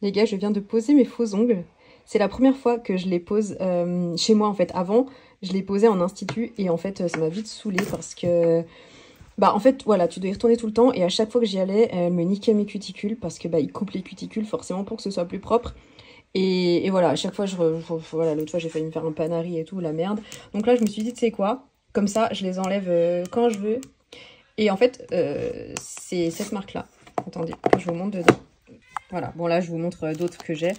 Les gars, je viens de poser mes faux ongles. C'est la première fois que je les pose chez moi en fait. Avant, je les posais en institut et en fait, ça m'a vite saoulée parce que... Bah en fait, voilà, tu dois y retourner tout le temps et à chaque fois que j'y allais, elle me niquait mes cuticules parce que bah ils coupent les cuticules forcément pour que ce soit plus propre. Et voilà, à chaque fois, voilà, l'autre fois, j'ai failli me faire un panari et tout, la merde. Donc là, je me suis dit, tu sais quoi? Comme ça, je les enlève quand je veux. Et en fait, c'est cette marque-là. Attendez, je vous montre dedans. Voilà, bon là je vous montre d'autres que j'ai.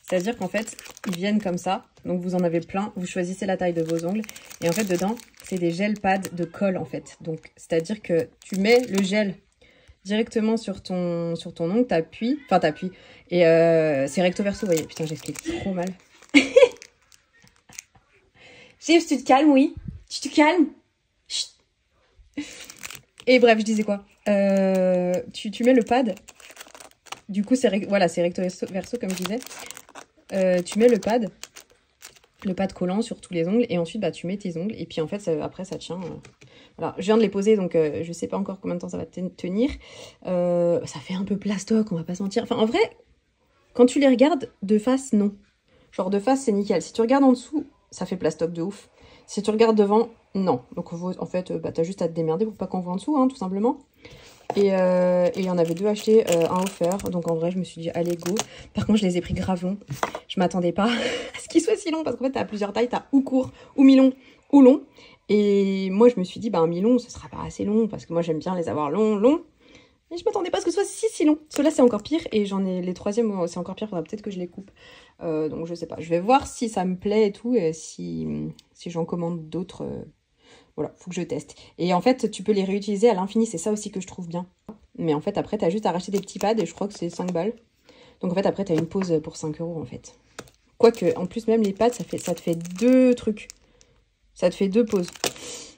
C'est-à-dire qu'en fait, ils viennent comme ça. Donc vous en avez plein, vous choisissez la taille de vos ongles. Et en fait dedans, c'est des gel pads de colle en fait. Donc c'est-à-dire que tu mets le gel directement sur ton ongle, t'appuies. Et c'est recto verso, vous voyez. Putain, j'explique trop mal. Chips, tu te calmes, oui. Tu te calmes. Chut. Et bref, je disais quoi, tu mets le pad. Du coup, voilà, c'est recto verso comme je disais. Tu mets le pad collant sur tous les ongles et ensuite bah, tu mets tes ongles et puis en fait après ça tient. Voilà, je viens de les poser donc je sais pas encore combien de temps ça va tenir. Ça fait un peu plastoc, on va pas se mentir. Enfin en vrai, quand tu les regardes de face, non. Genre de face c'est nickel. Si tu regardes en dessous, ça fait plastoc de ouf. Si tu regardes devant, non. Donc en fait, bah, t'as juste à te démerder pour pas qu'on voit en dessous, hein, tout simplement. Et il y en avait deux achetés, un offert. Donc en vrai, je me suis dit, allez, go. Par contre, je les ai pris grave longs. Je m'attendais pas à ce qu'ils soient si longs. Parce qu'en fait, t'as plusieurs tailles. T'as ou court, ou mi-long, ou long. Et moi, je me suis dit, bah, un mi-long, ce sera pas assez long. Parce que moi, j'aime bien les avoir longs. Et je m'attendais pas à ce que ce soit si long. Ceux-là, c'est encore pire. Et j'en ai les troisièmes, c'est encore pire. Faudra peut-être que je les coupe. Donc je sais pas. Je vais voir si ça me plaît et tout. Et si j'en commande d'autres... Voilà, faut que je teste. Et en fait, tu peux les réutiliser à l'infini. C'est ça aussi que je trouve bien. Mais en fait, après, t'as juste à racheter des petits pads. Et je crois que c'est 5 balles. Donc en fait, après, t'as une pause pour 5 € en fait. Quoique, en plus, même les pads, ça te fait 2 trucs. Ça te fait 2 pauses.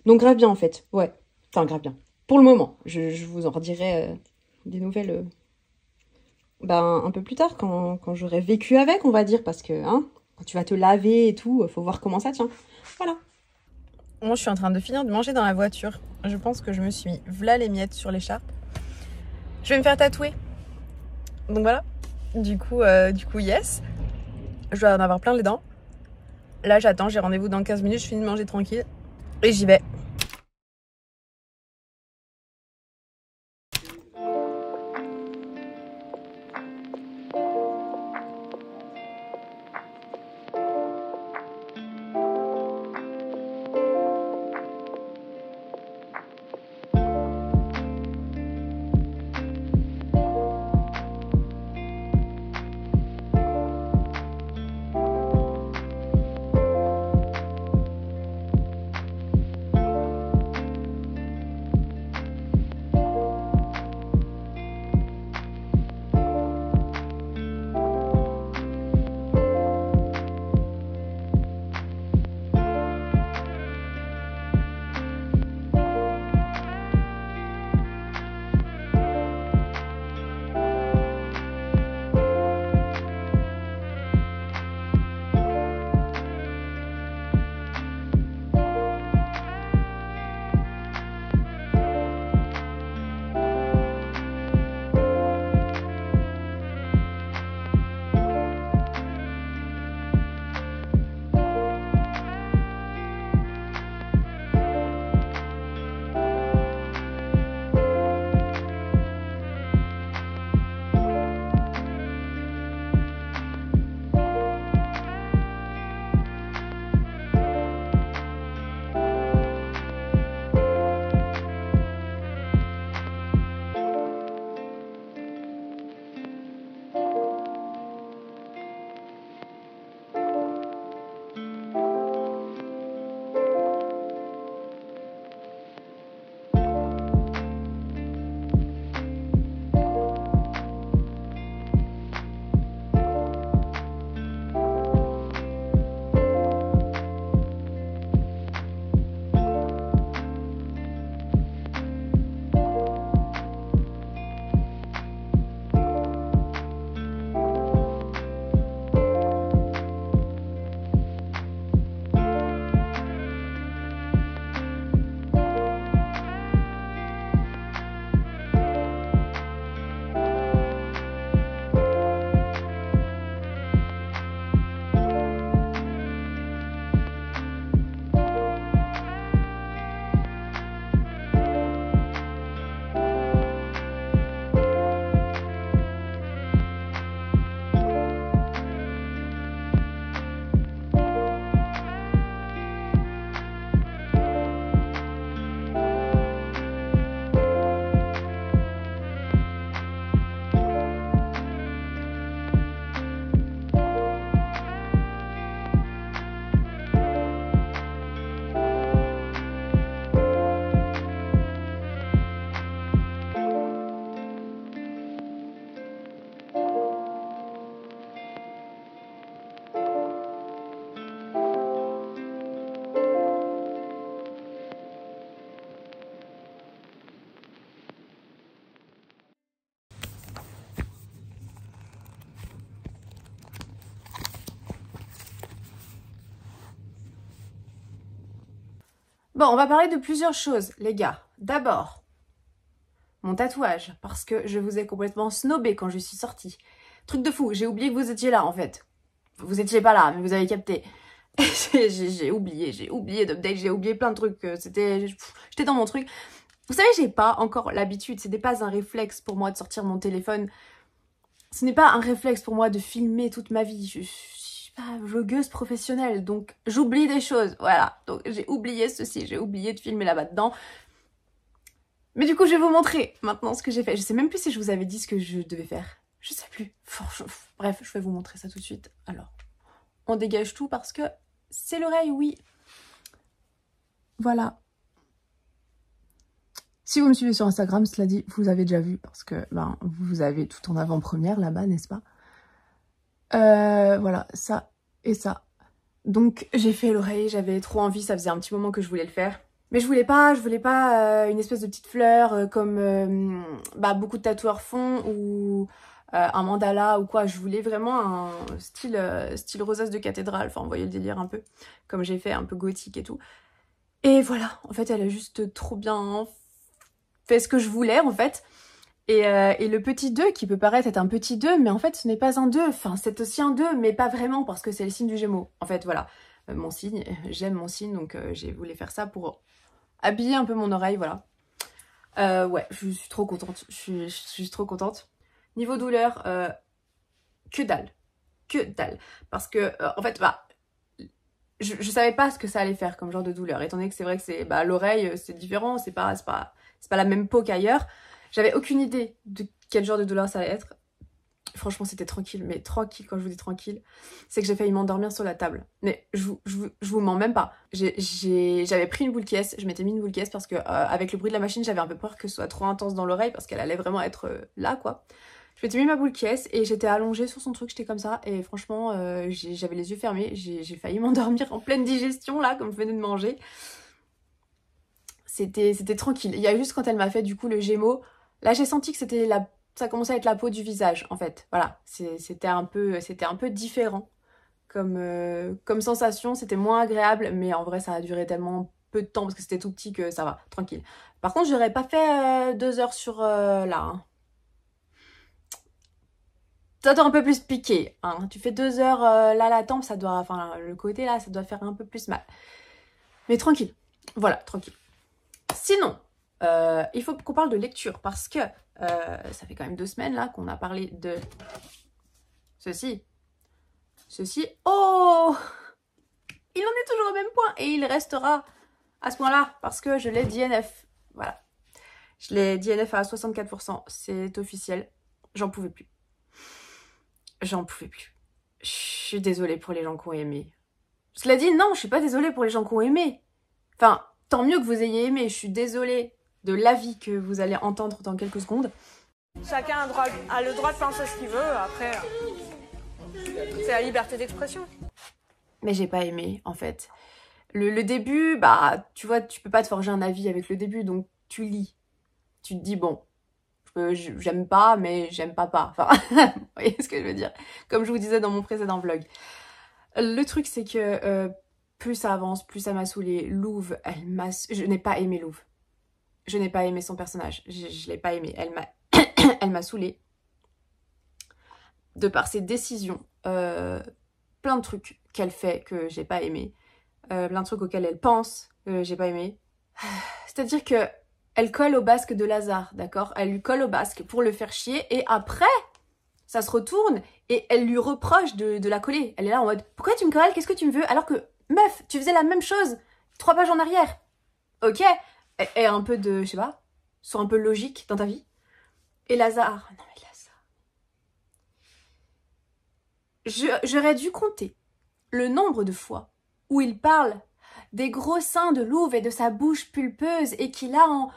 Donc grave bien en fait. Ouais. Enfin, grave bien. Pour le moment. Je vous en redirai des nouvelles un peu plus tard. Quand j'aurai vécu avec, on va dire. Parce que, hein, quand tu vas te laver et tout, faut voir comment ça tient. Voilà. Moi, je suis en train de finir de manger dans la voiture. Je pense que je me suis mis v'là les miettes sur l'écharpe. Je vais me faire tatouer. Donc voilà. Du coup, yes. Je dois en avoir plein les dents. Là, j'attends. J'ai rendez-vous dans 15 minutes. Je finis de manger tranquille. Et j'y vais. Bon, on va parler de plusieurs choses, les gars. D'abord, mon tatouage, parce que je vous ai complètement snobé quand je suis sortie. Truc de fou, j'ai oublié que vous étiez là, en fait. Vous étiez pas là, mais vous avez capté. J'ai oublié d'update, j'ai oublié plein de trucs. J'étais dans mon truc. Vous savez, j'ai pas encore l'habitude, ce n'est pas un réflexe pour moi de sortir mon téléphone. Ce n'est pas un réflexe pour moi de filmer toute ma vie. Je suis pas vlogueuse professionnelle, donc j'oublie des choses. Voilà, donc j'ai oublié ceci, j'ai oublié de filmer là-bas dedans. Mais du coup, je vais vous montrer maintenant ce que j'ai fait. Je sais même plus si je vous avais dit ce que je devais faire. Je sais plus. Bref, je vais vous montrer ça tout de suite. Alors, on dégage tout parce que c'est l'oreille, oui. Voilà. Si vous me suivez sur Instagram, cela dit, vous avez déjà vu parce que ben, vous avez tout en avant-première là-bas, n'est-ce pas? Voilà, ça et ça. Donc j'ai fait l'oreille, j'avais trop envie, ça faisait un petit moment que je voulais le faire. Mais je voulais pas une espèce de petite fleur comme bah, beaucoup de tatoueurs font ou un mandala ou quoi. Je voulais vraiment un style rosace de cathédrale, enfin vous voyez le délire un peu, comme j'ai fait, un peu gothique et tout. Et voilà, en fait elle a juste trop bien fait ce que je voulais en fait. Et le petit 2 qui peut paraître être un petit 2, mais en fait ce n'est pas un 2, enfin c'est aussi un 2, mais pas vraiment parce que c'est le signe du Gémeaux. En fait voilà, mon signe, j'aime mon signe, donc j'ai voulu faire ça pour habiller un peu mon oreille, voilà. Ouais, je suis trop contente, je suis trop contente. Niveau douleur, que dalle, parce que en fait, bah, je savais pas ce que ça allait faire comme genre de douleur, étant donné que c'est vrai que c'est bah, l'oreille, c'est différent, c'est pas la même peau qu'ailleurs. J'avais aucune idée de quel genre de douleur ça allait être. Franchement, c'était tranquille, mais tranquille, quand je vous dis tranquille, c'est que j'ai failli m'endormir sur la table. Mais je vous mens même pas. J'avais pris une boule caisse, je m'étais mis une boule caisse parce que avec le bruit de la machine, j'avais un peu peur que ce soit trop intense dans l'oreille parce qu'elle allait vraiment être là, quoi. Je m'étais mis ma boule caisse et j'étais allongée sur son truc, j'étais comme ça. Et franchement, j'avais les yeux fermés, j'ai failli m'endormir en pleine digestion, là, comme je venais de manger. C'était tranquille. Il y a juste quand elle m'a fait, du coup, le Gémeaux, là, j'ai senti que ça commençait à être la peau du visage, en fait. Voilà, c'était un peu différent comme sensation. C'était moins agréable, mais en vrai, ça a duré tellement peu de temps parce que c'était tout petit que ça va, tranquille. Par contre, j'aurais pas fait 2 heures sur là. Hein. Ça doit un peu plus piquer. Hein. Tu fais 2 heures là, la tempe, ça doit, enfin, le côté là, ça doit faire un peu plus mal. Mais tranquille. Voilà, tranquille. Sinon, il faut qu'on parle de lecture parce que ça fait quand même 2 semaines là qu'on a parlé de ceci. Oh, il en est toujours au même point et il restera à ce point-là parce que je l'ai DNF. Voilà. Je l'ai DNF à 64%. C'est officiel. J'en pouvais plus. J'en pouvais plus. Je suis désolée pour les gens qui ont aimé. Cela dit, non, je suis pas désolée pour les gens qui ont aimé. Enfin, tant mieux que vous ayez aimé. Je suis désolée de l'avis que vous allez entendre dans quelques secondes. Chacun a le droit de penser ce qu'il veut. Après, c'est la liberté d'expression. Mais j'ai pas aimé, en fait. Le début, bah, tu vois, tu peux pas te forger un avis avec le début, donc tu lis. Tu te dis, bon, j'aime pas, mais j'aime pas. Enfin, vous voyez ce que je veux dire? Comme je vous disais dans mon précédent vlog. Le truc, c'est que plus ça avance, plus ça m'a saoulée. Louve, je n'ai pas aimé Louve. Je n'ai pas aimé son personnage. Je l'ai pas aimé. Elle m'a saoulée. De par ses décisions. Plein de trucs qu'elle fait que j'ai pas aimé. Plein de trucs auxquels elle pense que j'ai pas aimé. C'est-à-dire que elle colle au basque de Lazare, d'accord? Elle lui colle au basque pour le faire chier. Et après, ça se retourne et elle lui reproche de la coller. Elle est là en mode, pourquoi tu me colles? Qu'est-ce que tu me veux? Alors que, meuf, tu faisais la même chose 3 pages en arrière. Ok? Et un peu de, je sais pas, sois un peu logique dans ta vie. Et Lazare, non mais Lazare. J'aurais dû compter le nombre de fois où il parle des gros seins de Louve et de sa bouche pulpeuse et qu'il a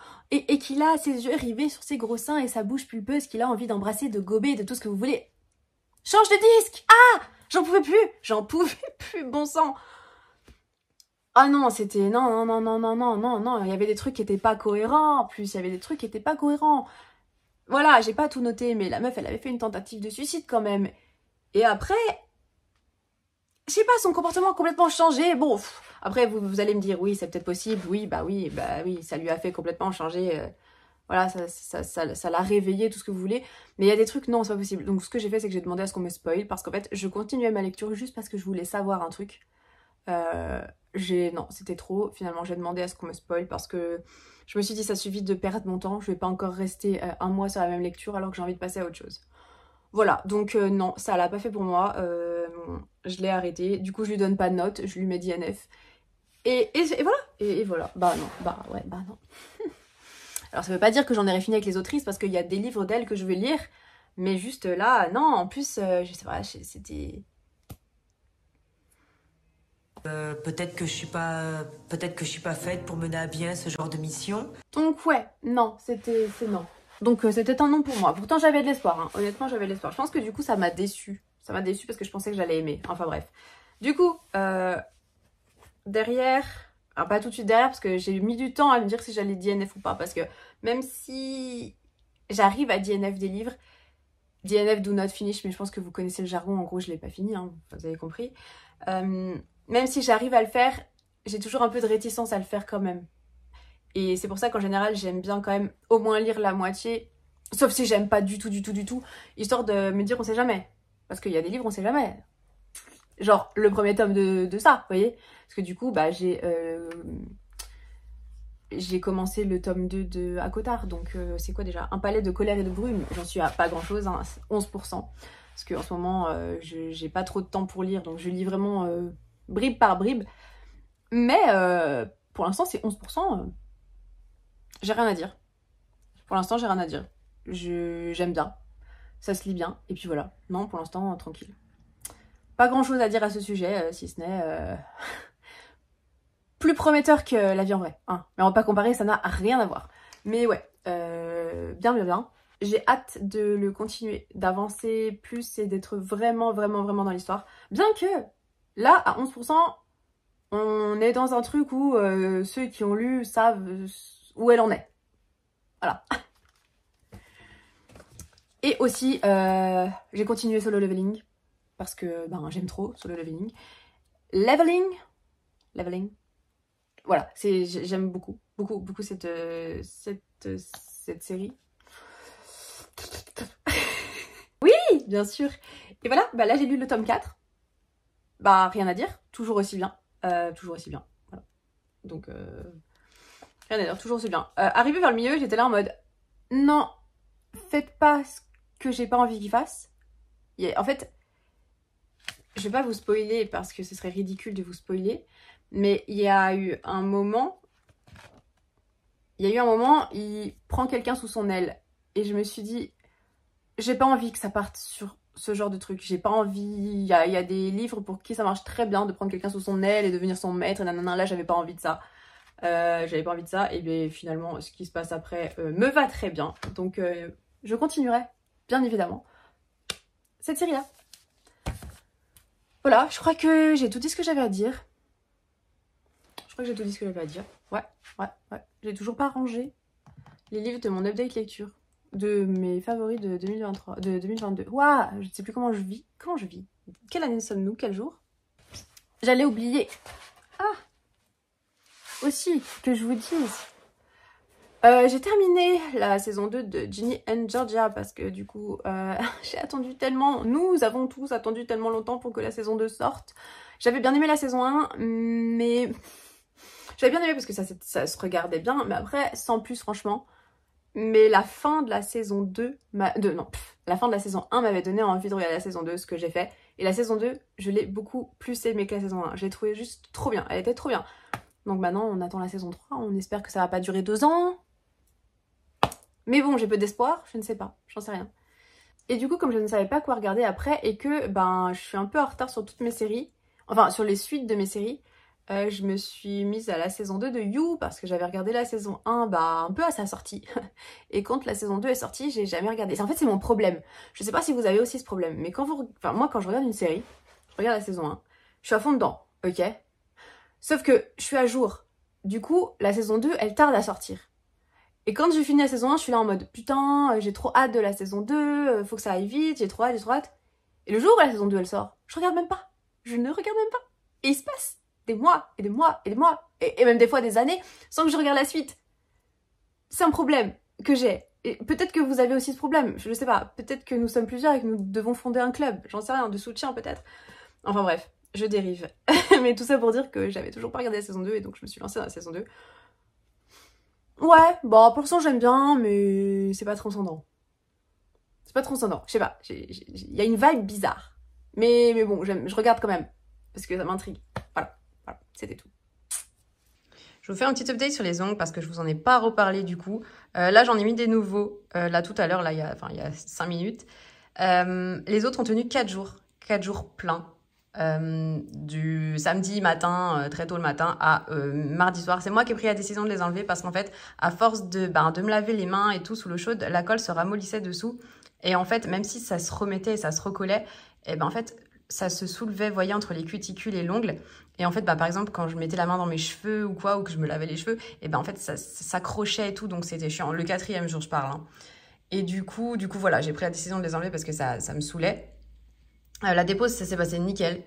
ses yeux rivés sur ses gros seins et sa bouche pulpeuse qu'il a envie d'embrasser, de gober, de tout ce que vous voulez. Change de disque! Ah! J'en pouvais plus, bon sang! Ah non, c'était... Non, il y avait des trucs qui étaient pas cohérents, en plus, il y avait des trucs qui étaient pas cohérents. Voilà, j'ai pas tout noté, mais la meuf, elle avait fait une tentative de suicide quand même. Et après, je sais pas, son comportement a complètement changé. Bon, après, vous allez me dire, oui, c'est peut-être possible. Oui, ça lui a fait complètement changer. Voilà, ça l'a réveillé, tout ce que vous voulez. Mais il y a des trucs, non, c'est pas possible. Donc, ce que j'ai fait, c'est que j'ai demandé à ce qu'on me spoil. Parce qu'en fait, je continuais ma lecture juste parce que je voulais savoir un truc. Non, c'était trop. Finalement, j'ai demandé à ce qu'on me spoil parce que je me suis dit, ça suffit de perdre mon temps. Je vais pas encore rester un mois sur la même lecture alors que j'ai envie de passer à autre chose. Voilà, donc non, ça l'a pas fait pour moi. Je l'ai arrêté. Du coup, je lui donne pas de note. Je lui mets d'INF. Et voilà. Et voilà. Bah non. Bah non. Alors, ça veut pas dire que j'en ai fini avec les autrices parce qu'il y a des livres d'elles que je vais lire. Mais juste là, non. En plus, je sais pas, c'était... Peut-être que je suis pas faite pour mener à bien ce genre de mission. Donc ouais, non, c'est non. Donc c'était un non pour moi. Pourtant j'avais de l'espoir, hein. Honnêtement j'avais de l'espoir. Je pense que du coup ça m'a déçue. Ça m'a déçue parce que je pensais que j'allais aimer. Enfin bref. Du coup, derrière... Alors pas tout de suite derrière parce que j'ai mis du temps à me dire si j'allais DNF ou pas. Parce que même si j'arrive à DNF des livres, DNF do not finish, mais je pense que vous connaissez le jargon, en gros je l'ai pas fini, hein. Vous avez compris. Même si j'arrive à le faire, j'ai toujours un peu de réticence à le faire quand même. Et c'est pour ça qu'en général, j'aime bien quand même au moins lire la moitié. Sauf si j'aime pas du tout, histoire de me dire on sait jamais. Parce qu'il y a des livres, on sait jamais. Genre le premier tome de ça, vous voyez. Parce que du coup, bah j'ai commencé le tome 2 de Akotard. Donc c'est quoi déjà? Un palais de colère et de brume. J'en suis à pas grand chose, hein, 11%. Parce qu'en ce moment, j'ai pas trop de temps pour lire. Donc je lis vraiment bribe par bribe. Mais pour l'instant, c'est 11%. J'ai rien à dire. Pour l'instant, j'ai rien à dire. J'aime bien. Ça se lit bien. Et puis voilà. Non, pour l'instant, tranquille. Pas grand chose à dire à ce sujet, si ce n'est... plus prometteur que La vie en vrai. Hein. Mais on va pas comparer, ça n'a rien à voir. Mais ouais, bien. J'ai hâte de le continuer, d'avancer plus et d'être vraiment dans l'histoire. Bien que, là, à 11%, on est dans un truc où ceux qui ont lu savent où elle en est. Voilà. Et aussi, j'ai continué Solo Leveling. Parce que j'aime trop Solo Leveling. Leveling. Voilà, j'aime beaucoup cette série. Oui, bien sûr. Et voilà, là j'ai lu le tome 4. Rien à dire, toujours aussi bien. Voilà. Donc, rien à dire, toujours aussi bien. Arrivé vers le milieu, j'étais là en mode non, faites pas ce que j'ai pas envie qu'il fasse. En fait, je vais pas vous spoiler parce que ce serait ridicule de vous spoiler, mais il y a eu un moment, il prend quelqu'un sous son aile et je me suis dit, j'ai pas envie que ça parte sur ce genre de truc. J'ai pas envie, il y a des livres pour qui ça marche très bien de prendre quelqu'un sous son aile et devenir son maître et nanana, là j'avais pas envie de ça. Et bien finalement ce qui se passe après me va très bien. Donc je continuerai, bien évidemment, cette série-là. Voilà, je crois que j'ai tout dit ce que j'avais à dire. Ouais. J'ai toujours pas rangé les livres de mon update lecture. De mes favoris de 2022. Waouh, je ne sais plus comment je vis. Quelle année sommes-nous? Quel jour? J'allais oublier. Aussi, que je vous dise. J'ai terminé la saison 2 de Ginny and Georgia parce que du coup, j'ai attendu tellement... Nous avons tous attendu tellement longtemps pour que la saison 2 sorte. J'avais bien aimé la saison 1, mais... J'avais bien aimé parce que ça se regardait bien, mais après, sans plus franchement. Mais la fin de la saison 2... la fin de la saison 1 m'avait donné envie de regarder la saison 2, ce que j'ai fait. Et la saison 2, je l'ai beaucoup plus aimée que la saison 1. Je l'ai trouvée juste trop bien, elle était trop bien. Donc maintenant, on attend la saison 3, on espère que ça va pas durer 2 ans. Mais bon, j'ai peu d'espoir, je ne sais pas, j'en sais rien. Et du coup, comme je ne savais pas quoi regarder après et que je suis un peu en retard sur toutes mes séries, enfin sur les suites de mes séries, je me suis mise à la saison 2 de You parce que j'avais regardé la saison 1 un peu à sa sortie. Et quand la saison 2 est sortie, j'ai jamais regardé. En fait, c'est mon problème. Je sais pas si vous avez aussi ce problème, mais moi, quand je regarde une série, je regarde la saison 1, je suis à fond dedans, ok? Sauf que je suis à jour. Du coup, la saison 2, elle tarde à sortir. Et quand j'ai fini la saison 1, je suis là en mode putain, j'ai trop hâte de la saison 2, faut que ça aille vite, j'ai trop hâte. Et le jour où la saison 2 elle sort, je regarde même pas. je ne regarde même pas. Et il se passe des mois et des mois et des mois, et même des fois des années, sans que je regarde la suite. C'est un problème que j'ai. Et peut-être que vous avez aussi ce problème, je ne sais pas. Peut-être que nous sommes plusieurs et que nous devons fonder un club, j'en sais rien, de soutien peut-être. Enfin bref, je dérive. Mais tout ça pour dire que j'avais toujours pas regardé la saison 2 et donc je me suis lancée dans la saison 2. Ouais, bon, pour l'instant j'aime bien, mais c'est pas transcendant. C'est pas transcendant, je sais pas. Il y a une vibe bizarre. Mais bon, je regarde quand même, parce que ça m'intrigue. Voilà, c'était tout. Je vous fais un petit update sur les ongles parce que je vous en ai pas reparlé du coup. Là, j'en ai mis des nouveaux. Là, tout à l'heure, là, il y a 5 minutes. Les autres ont tenu 4 jours. 4 jours pleins. Du samedi matin, très tôt le matin, à mardi soir. C'est moi qui ai pris la décision de les enlever parce qu'en fait, à force de me laver les mains et tout sous l'eau chaude, la colle se ramollissait dessous. Et en fait, même si ça se remettait et ça se recollait, et en fait, ça se soulevait, vous voyez, entre les cuticules et l'ongle. Et en fait, par exemple, quand je mettais la main dans mes cheveux ou quoi, ou que je me lavais les cheveux, et en fait, ça s'accrochait et tout, donc c'était chiant. Le 4e jour, je parle. Hein. Et du coup, voilà, j'ai pris la décision de les enlever parce que ça me saoulait. La dépose, ça s'est passé nickel.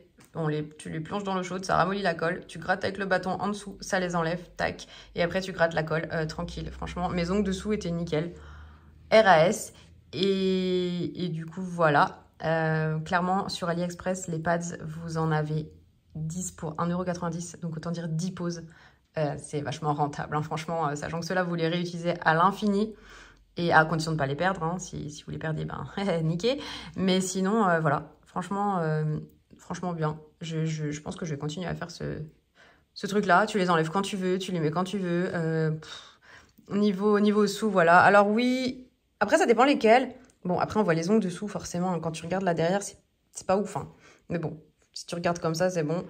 Tu les plonges dans l'eau chaude, ça ramollit la colle. Tu grattes avec le bâton en dessous, ça les enlève, tac. Et après, tu grattes la colle, tranquille. Franchement, mes ongles dessous étaient nickel. RAS. Et du coup, voilà. Clairement, sur AliExpress, les pads, vous en avez 10 pour 1,90 €. Donc, autant dire 10 poses. C'est vachement rentable. Hein. Franchement, sachant que ceux-là, vous les réutilisez à l'infini. Et à condition de ne pas les perdre. Hein. Si vous les perdez, niquez. Mais sinon, voilà. Franchement bien. Je pense que je vais continuer à faire ce truc-là. Tu les enlèves quand tu veux, tu les mets quand tu veux. Niveau sous, voilà. Alors oui, après ça dépend lesquels. Bon, après on voit les ongles dessous, forcément. Quand tu regardes là derrière, c'est pas ouf. Hein. Mais bon, si tu regardes comme ça, c'est bon.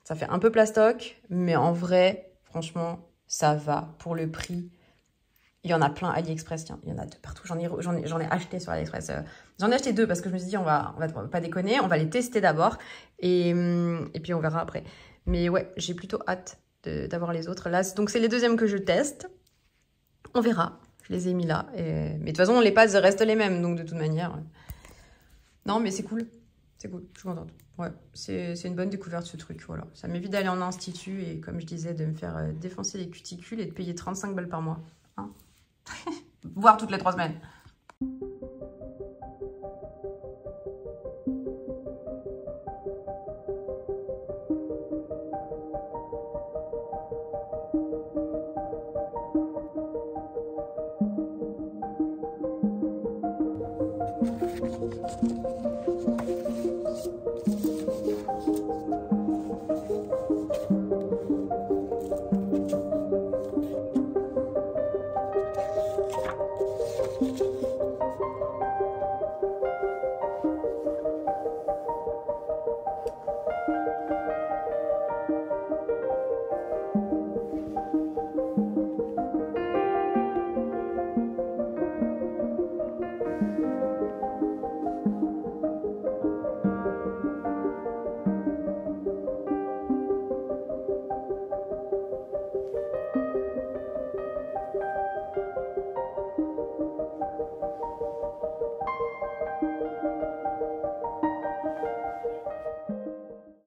Ça fait un peu plastoc, mais en vrai, franchement, ça va pour le prix. Il y en a plein AliExpress, tiens, il y en a de partout. J'en ai acheté sur AliExpress. J'en ai acheté 2 parce que je me suis dit, on va pas déconner, on va les tester d'abord et puis on verra après. Mais ouais, j'ai plutôt hâte d'avoir les autres. Là, donc c'est les 2e que je teste. On verra. Je les ai mis là. Mais de toute façon, les pads restent les mêmes, donc de toute manière. Non, mais c'est cool. C'est cool, je suis contente. Ouais, c'est une bonne découverte ce truc, voilà. Ça m'évite d'aller en institut et comme je disais, de me faire défoncer les cuticules et de payer 35 balles par mois. Hein. Voire toutes les 3 semaines.